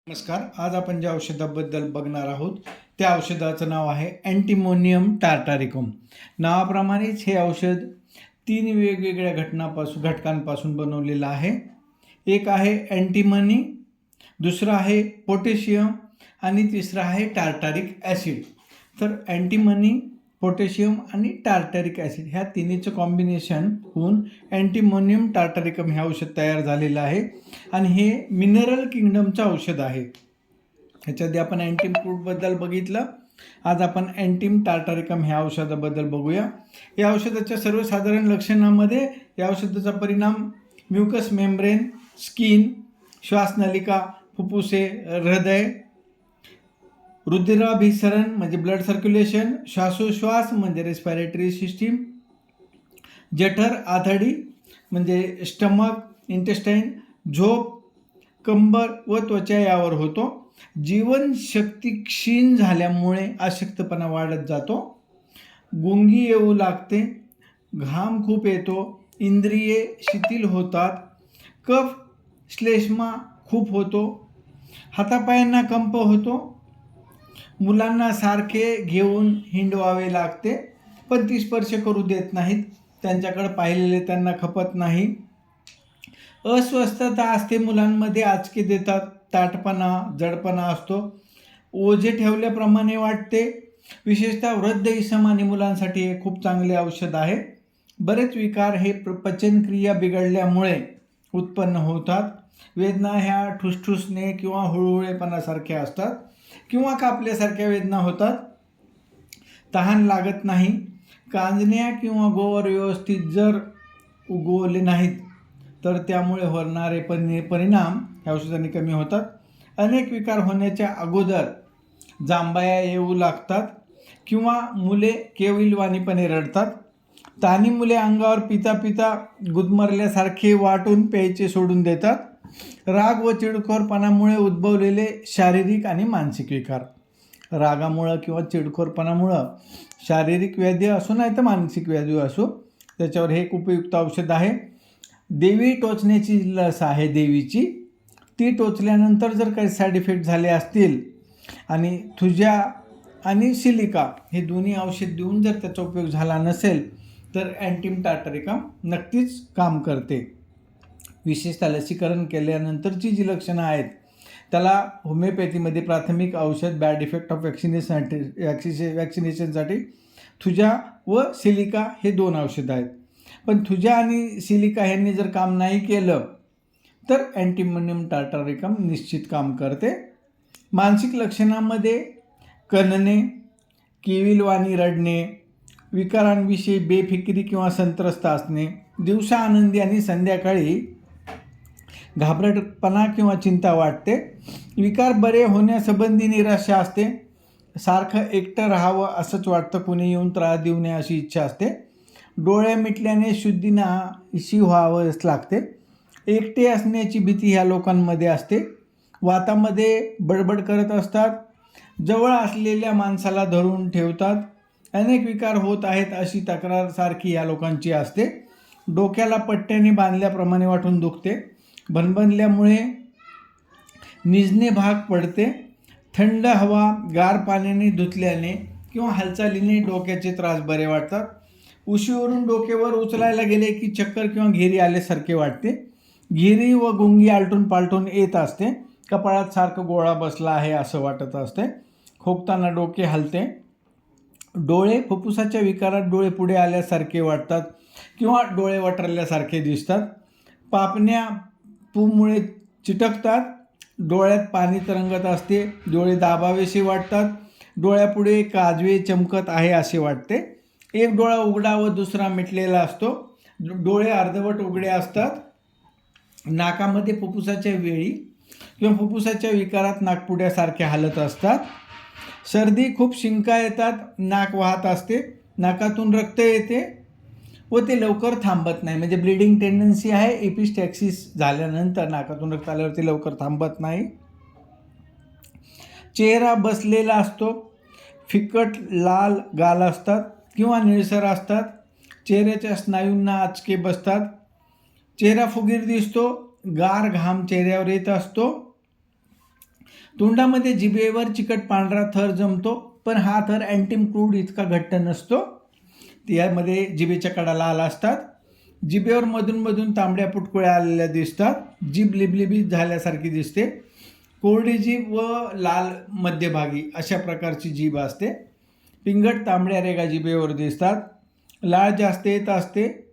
नमस्कार. आज आपण ज्या औषधाबद्दल बघणार आहोत त्या औषधाचं नाव आहे अँटीमोनियम टार्टारिकम. नावाप्रमाणेच हे औषध 3 वेगवेगळ्या घटकांपासून बनवलेलं आहे. एक आहे अँटीमनी, दुसरं आहे पोटॅशियम आणि तिसरं आहे टार्टारिक ॲसिड. तर अँटीमनी, पोटॅशियम आणि टार्टारिक ॲसिड ह्या तिन्हीचं कॉम्बिनेशन होऊन अँटीमोनियम टार्टारिकम हे औषध तयार झालेलं आहे आणि हे मिनरल किंगडमचं औषध आहे. ह्याच्याआधी आपण अँटीम फ्रूटबद्दल बघितलं. आज आपण अँटीम टार्टारिकम ह्या औषधाबद्दल बघूया. या औषधाच्या सर्वसाधारण लक्षणांमध्ये या औषधाचा परिणाम म्युकस मेम्ब्रेन, स्किन, श्वासनलिका, फुफ्फुसे, हृदय, रुधिराभिसरण म्हणजे ब्लड सर्क्युलेशन, श्वासोश्वास म्हणजे रेस्पिरेटरी सिस्टीम, जठर आतडी म्हणजे स्टमक, इंटेस्टाईन, झोप, कंबर व त्वचा यावर होतो. जीवनशक्ती क्षीण झाल्यामुळे अशक्तपणा वाढत जातो, गुंगी येऊ लागते, घाम खूप येतो, इंद्रिये शिथिल होतात, कफ श्लेष्मा खूप होतो, हातापायांना कंप होतो, मुलांना सारखे घेऊन हिंडवावे लागते पण ती स्पर्श करू देत नाहीत, त्यांच्याकडे पाहिलेले त्यांना खपत नाही, अस्वस्थता असते, मुलांमध्ये आचके देतात, ताटपणा, जडपणा असतो, ओझे ठेवल्याप्रमाणे वाटते. विशेषतः वृद्ध इसम आणि मुलांसाठी हे खूप चांगले औषध आहे. बरेच विकार हे पचनक्रिया बिघडल्यामुळे उत्पन्न होतात. वेदना ह्या ठुसठुसणे किंवा हुळहुळेपणासारख्या असतात किंवा कापल्यासारख्या वेदना होतात. तहान लागत नाही. कांजण्या किंवा गोवर व्यवस्थित जर उगवले नाहीत तर त्यामुळे होणारे परिणाम ह्या औषधाने कमी होतात. अनेक विकार होण्याच्या अगोदर जांभया येऊ लागतात किंवा मुले केविलवाणीपणे रडतात. तानी मुले अंगावर पिता पिता गुदमरल्यासारखे वाटून प्यायचे सोडून देतात. राग व चिडखोरपणामुळे उद्भवलेले शारीरिक आणि मानसिक विकार. रागामुळं किंवा चिडखोरपणामुळं शारीरिक व्याधी असो नाही तर मानसिक व्याधी असो त्याच्यावर हे एक उपयुक्त औषध आहे. देवी टोचण्याची लस आहे देवीची, ती टोचल्यानंतर जर काही साईड इफेक्ट झाले असतील आणि थुजा आणि सिलिका हे दोन्ही औषध देऊन जर त्याचा उपयोग झाला नसेल तर अँटीम टार्टारिकम नक्कीच काम करते. विशेषतः लसीकरण केल्यानंतरची जी लक्षणं आहेत त्याला होमिओपॅथीमध्ये प्राथमिक औषध बॅड इफेक्ट ऑफ वॅक्सिनेशनसाठी थुजा व सिलिका हे 2 औषधं आहेत. पण थुजा आणि सिलिका ह्यांनी जर काम नाही केलं तर अँटीमोनियम टार्टारिकम निश्चित काम करते. मानसिक लक्षणांमध्ये कणणे, केविलवाणी रडणे, विकारांविषयी बेफिकिरी किंवा संत्रस्त असणे, दिवसा आनंदी आणि संध्याकाळी घाबरटपणा किंवा चिंता वाटते, विकार बरे होण्यासंबंधी निराशा असते, सारखं एकटं राहावं असंच वाटतं, कुणी येऊन त्रास देऊ नये अशी इच्छा असते, डोळे मिटल्याने शुद्धीनाशी व्हावंच लागते, एकटे असण्याची भीती ह्या लोकांमध्ये असते, वातामध्ये बडबड करत असतात, जवळ असलेल्या माणसाला धरून ठेवतात, अनेक विकार होत आहेत अशी तक्रार सारखी या लोकांची असते, डोक्याला पट्ट्याने बांधल्याप्रमाणे वाटून दुखते, भणभणल्यामुळे निजणे भाग पडते, थंड हवा गार पाण्याने धुतल्याने किंवा हालचालीने डोक्याचे त्रास बरे वाटतात, उशीवरून डोक्यावर उचलायला गेले की चक्कर किंवा घेरी आल्यासारखे वाटते, घेरी व गुंगी आलटून पालटून येत असते, कपाळात सारखं गोळा बसला आहे असं वाटत असते, खोकताना डोके हलते, डोळे फुफ्फुसाच्या विकारात डोळे पुढे आल्यासारखे वाटतात किंवा डोळे वटरल्यासारखे दिसतात, पापण्या पूमुळे चिटकतात, डोळ्यात पाणी तरंगत असते, डोळे दाबावेसे वाटतात, डोळ्यापुढे काजवे चमकत आहे असे वाटते, एक डोळा उघडा व दुसरा मिटलेला असतो, डोळे अर्धवट उघडे असतात, नाकामध्ये फुफ्फुसाच्या वेळी किंवा फुफ्फुसाच्या विकारात नाकपुड्यासारखे हालत असतात, सर्दी खूप शिंका येतात, नाक वाहत असते, नाकातून रक्त येते व ते लवकर थांबत नाही, म्हणजे ब्लिडिंग टेंडन्सी आहे. एपिस्टॅक्सिस झाल्यानंतर नाकातून रक्त आल्यावर ते लवकर थांबत नाही, चेहरा बसलेला असतो, फिकट लाल गाल असतात किंवा निळसर असतात, चेहऱ्याच्या स्नायूंना आचके बसतात, चेहरा फुगीर दिसतो, गार घाम चेहऱ्यावर येत असतो, तोंडामध्ये जिभेवर चिकट पांढरा थर जमतो, पण हा थर अँटिमक्रूड इतका घट्ट नसतो. त्यामध्ये जिभेच्या कडा लाल असतात. जिभेवर मधून मधून तांबड्या पुटकुळ्या आलेल्या दिसतात. जीभ लिबलिबीत झाल्यासारखी दिसते. कोरडी जीभ व लाल मध्यभागी अशा प्रकारची जीभ असते. पिंगट तांबड्या रेगा जिभेवर दिसतात. लाळ जास्त येत असते.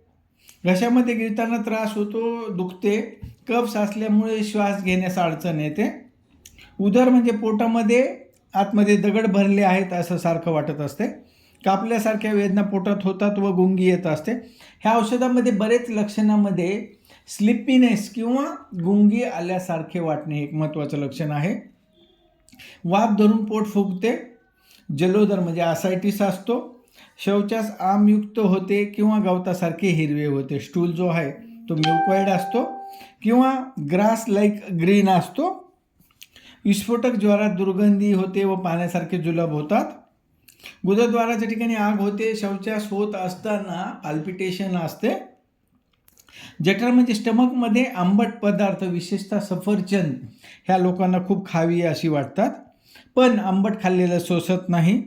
घशामध्ये गिळताना त्रास होतो, दुखते. कफ साचल्यामुळे श्वास घेण्यास अडचण येते. उदर म्हणजे पोटामध्ये आतमध्ये दगड भरले आहेत असं सारखं वाटत असते. कापल्यासारख्या वेदना पोटात होतात व गुंगी येत असते. ह्या औषधामध्ये बरेच लक्षणामध्ये स्लिपीनेस किंवा गुंगी आल्यासारखे वाटणे एक महत्त्वाचं लक्षण आहे. वाफ धरून पोट फुगते. जलोदर म्हणजे असायटिस असतो. शौचास आमयुक्त होते किंवा गवतासारखे हिरवे होते. स्टूल जो आहे तो म्युकॉइड असतो किंवा ग्रास लाईक ग्रीन असतो. विस्फोटक ज्वरात दुर्गंधी होते व पाण्यासारखे जुलाब होतात. गुदद्वाराच्या ठिकाणी आग होते. शौचास होत असताना पाल्पिटेशन असते. जठर म्हणजे स्टमकमध्ये आंबट पदार्थ विशेषतः सफरचंद ह्या लोकांना खूप खावी अशी वाटतात, पण आंबट खाल्लेलं सोसत नाही.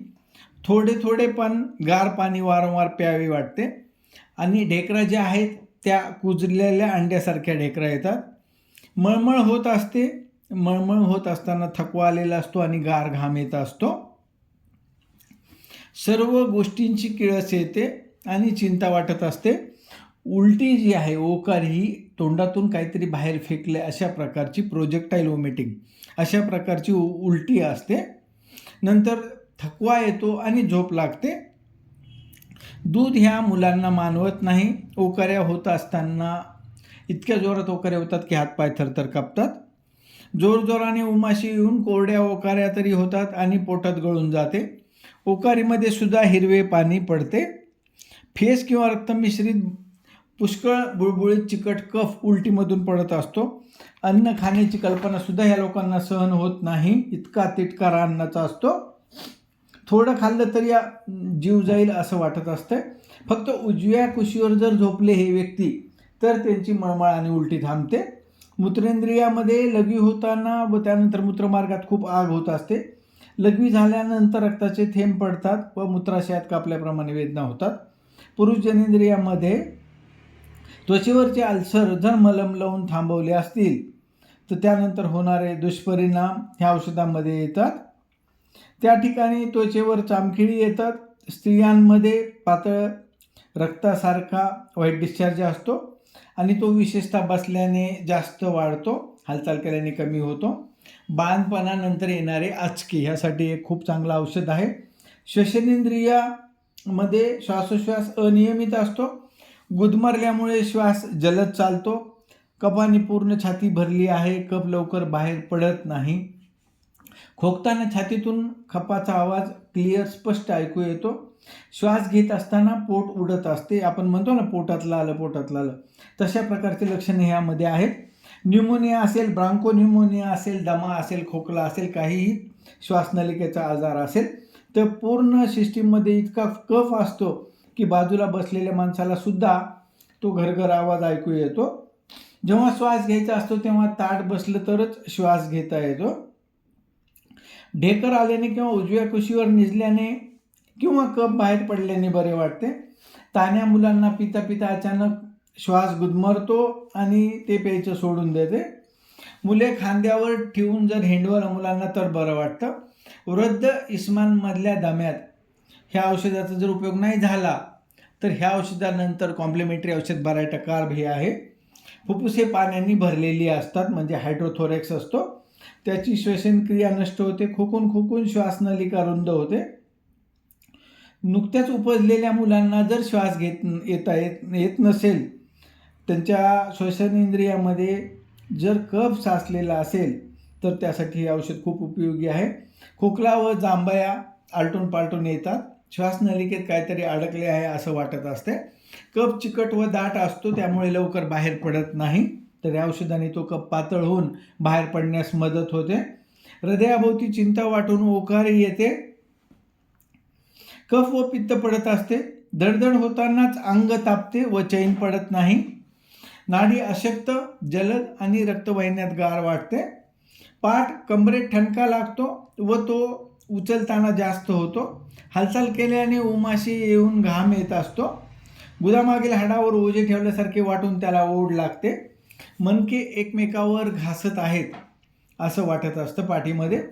थोडे थोडे पण गार पाणी वारंवार प्यावे वाटते. आणि ढेकरा ज्या आहेत त्या कुजलेल्या अंड्यासारख्या ढेकरा येतात. मळमळ होत असते. मळमळ होत असताना थकवा आलेला असतो आणि गार घाम येत असतो. सर्व गोष्टींची किळस येते आणि चिंता वाटत असते. उलटी जी आहे, ओकार, ही तोंडातून काहीतरी बाहेर फेकले अशा प्रकारची प्रोजेक्टाईल वॉमिटिंग अशा प्रकारची उलटी असते. नंतर थकवा येतो आणि झोप लागते. दूध ह्या मुलांना मानवत नाही. ओकाऱ्या होत असताना इतक्या जोरात ओकाऱ्या होतात की हातपाय थरथर कापतात. जोरजोराने उमाशी येऊन कोरड्या ओकाऱ्या तरी होतात आणि पोटात गळून जाते. ओकारीमध्ये सुद्धा हिरवे पाणी पडते. फेस किंवा रक्तमिश्रित पुष्कळ बुळबुळीत चिकट कफ उलटीमधून पडत असतो. अन्न खाण्याची कल्पनासुद्धा ह्या लोकांना सहन होत नाही. इतका तिटकारा अन्नाचा असतो. थोडं खाल्लं तरी जीव जाईल असं वाटत असतं. फक्त उजव्या कुशीवर जर झोपले हे व्यक्ती तर त्यांची मळमळ आणि उलटी थांबते. मूत्रेंद्रियामध्ये लघवी होताना व त्यानंतर मूत्रमार्गात खूप आग होत असते. लघवी झाल्यानंतर रक्ताचे थेंब पडतात व मूत्राशयात कापल्याप्रमाणे वेदना होतात. पुरुष जनेंद्रियामध्ये त्वचेवरचे अल्सर जर मलम लावून थांबवले असतील तर त्यानंतर होणारे दुष्परिणाम ह्या औषधामध्ये येतात. त्या ठिकाणी त्वचेवर चामखिळी येतात. स्त्रियांमध्ये पातळ रक्तासारखा व्हाईट डिस्चार्ज असतो आणि तो विशेषतः बसल्याने जास्त वाढतो, हालचाल केल्याने कमी होतो. बाळंतपणानंतर येणारे आचके ह्यासाठी एक खूप चांगलं औषध आहे. श्वसनेंद्रियामध्ये श्वासोश्वास अनियमित असतो. गुदमरल्यामुळे श्वास जलद चालतो. कफाने पूर्ण छाती भरली आहे. कफ लवकर बाहेर पडत नाही. खोकताना छातीतून कफाचा आवाज क्लिअर स्पष्ट ऐकू येतो. श्वास घेत असताना पोट उडत असते. आपण म्हणतो ना पोटातलं आलं पोटातलं आलं, तशा प्रकारचे लक्षणे ह्यामध्ये आहेत. न्यूमोनिया असेल, ब्रांकोन्यूमोनिया असेल, दमा असेल, खोकला असेल, काहीही श्वासनलिकेचा आजार असेल तर पूर्ण सिस्टीममध्ये इतका कफ असतो की बाजूला बसलेल्या माणसाला सुद्धा तो घरघर आवाज ऐकू येतो. जेव्हा श्वास घ्यायचा असतो तेव्हा ताट बसलं तरच श्वास घेता येतो. ढेकर आल्याने किंवा उजव्या कुशीवर निजल्याने किंवा कफ बाहेर पडल्याने बरे वाटते. तान्ह्या मुलांना पिता पिता अचानक श्वास गुदमरतो आणि ते प्यायचं सोडून देते. मुले खांद्यावर ठेवून जर हिंडवलं मुलांना तर बरं वाटतं. वृद्ध इस्मांमधल्या दम्यात ह्या औषधाचा जर उपयोग नाही झाला तर ह्या औषधानंतर कॉम्प्लिमेंटरी औषध 12% कार्ब हे आहे. फुफ्फुसे पाण्याने भरलेली असतात म्हणजे हायड्रोथोरॅक्स असतो. त्याची श्वसनक्रिया नष्ट होते. खोकून खोकून श्वासनलिका रुंद होते. नुकत्याच उपजलेल्या मुलांना जर श्वास येत नसेल, त्यांच्या श्वसनेंद्रियामध्ये जर कफ साचलेला असेल तर त्यासाठी हे औषध खूप उपयोगी आहे. खोकला व जांभया आलटून पालटून येतात. श्वासनलिकेत काहीतरी अडकले आहे असं वाटत असते. कफ चिकट व दाट असतो त्यामुळे लवकर बाहेर पडत नाही. तर या औषधाने तो कफ पातळ होऊन बाहेर पडण्यास मदत होते. हृदयाभोवती चिंता वाटून ओकारी येते. कफ व पित्त पडत असते. धडधड होतानाच अंग तापते व चैन पडत नाही. नाडी अशक्त, जलद आणि रक्तवाहिन्यात गार वाटते. पाठ कंबरेत ठणका लागतो व तो उचलताना जास्त होतो. हालचाल केल्याने उमाशी येऊन घाम येत असतो. गुदामागील हाडावर ओझे ठेवल्यासारखे वाटून त्याला ओढ लागते. मणके एकमेकावर घासत आहेत असं वाटत असतं पाठीमध्ये.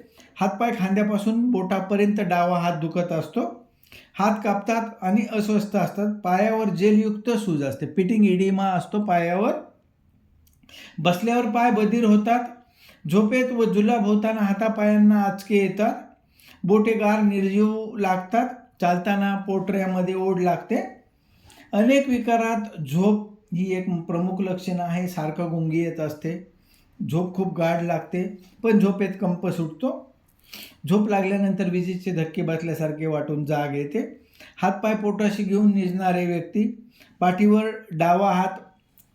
हातपाय खांद्यापासून बोटापर्यंत डावा हात दुखत असतो. हात कापतात आणि अस्वस्थ असतात. पायावर जेलयुक्त सूज असते. पिटिंग इडिमा असतो पायावर. बसल्यावर पाय बधीर होतात. झोपेत व जुलाब होताना हातापायांना आचके येतात. बोटे गार निर्जीव लागतात. चालताना पोटऱ्यामध्ये ओढ लागते. अनेक विकारात झोप ही एक प्रमुख लक्षण आहे. सारखं गुंगी येत असते. झोप खूप गाढ लागते पण झोपेत कंप सुटतो. झोप लागल्यानंतर विजेचे धक्के बसल्यासारखे वाटून जाग येते. हातपाय पोटाशी घेऊन निजणारे व्यक्ती. पाठीवर डावा हात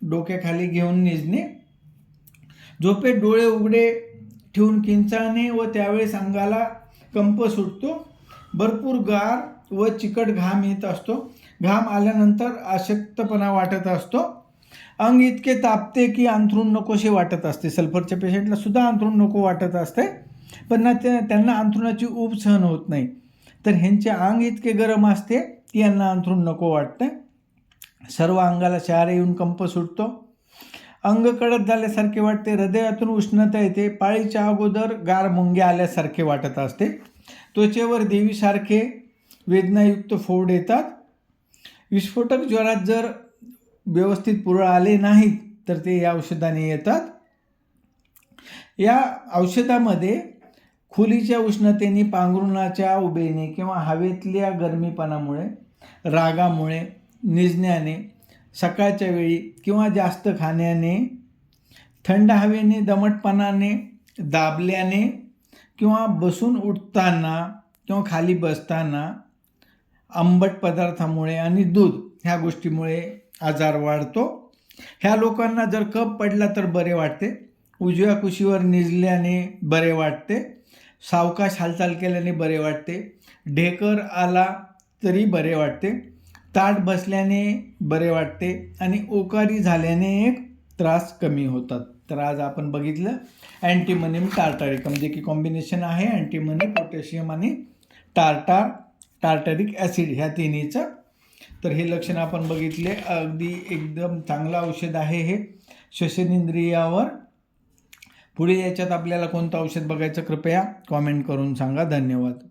डोक्याखाली घेऊन निजणे. झोपेत डोळे उघडे ठेवून किंचाळणे व त्यावेळेस अंगाला कंप सुटतो. भरपूर गार व चिकट घाम येत असतो. घाम आल्यानंतर अशक्तपणा वाटत असतो. अंग इतके तापते की अंथरूण नकोसे वाटत असते. सल्फरच्या पेशंटला सुद्धा अंथरूण नको वाटत असते पण त्यांना अंथरुणाची ऊब सहन होत नाही. तर ह्यांचे अंग इतके गरम असते की यांना अंथरूण नको वाटते. सर्व अंगाला शहारे येऊन कंप सुटतो. अंग कडक झाल्यासारखे वाटते. हृदयातून उष्णता येते. पाळीच्या अगोदर गार मुंग्या आल्यासारखे वाटत असते. त्वचेवर देवीसारखे वेदनायुक्त फोड येतात. विस्फोटक ज्वरात जर व्यवस्थित पुरळ आले नाहीत तर ते या औषधाने येतात. या औषधामध्ये खोलीच्या उष्णतेने, पांघरुणाच्या उभेने किंवा हवेतल्या गरमीपणामुळे, रागामुळे, निजण्याने, सकाळच्या वेळी किंवा जास्त खाण्याने, थंड हवेने, दमटपणाने, दाबल्याने किंवा बसून उठताना किंवा खाली बसताना, आंबट पदार्थामुळे आणि दूध ह्या गोष्टीमुळे आजार वाढतो. ह्या लोकांना जर कफ पडला तर बरे वाटते. उजव्या कुशीवर निजल्याने बरे वाटते. सावकाश हालचाल केल्याने बरे वाटते. ढेकर आला तरी बरे वाटते. ताट बसल्याने बरे वाटते आणि ओकारी झाल्याने एक त्रास कमी होतात. तर आज आपण बघितलं अँटीमनीम टार्टारिकम, जे की कॉम्बिनेशन आहे अँटीमनी, पोटॅशियम आणि टार्टारिक ॲसिड ह्या तिन्हीचं. तर हे लक्षण आपण बघितले. अगदी एकदम चांगलं औषध आहे हे श्वसनेंद्रियावर. पुढे याच्यात आपल्याला कोणतं औषध बघायचं कृपया कॉमेंट करून सांगा. धन्यवाद.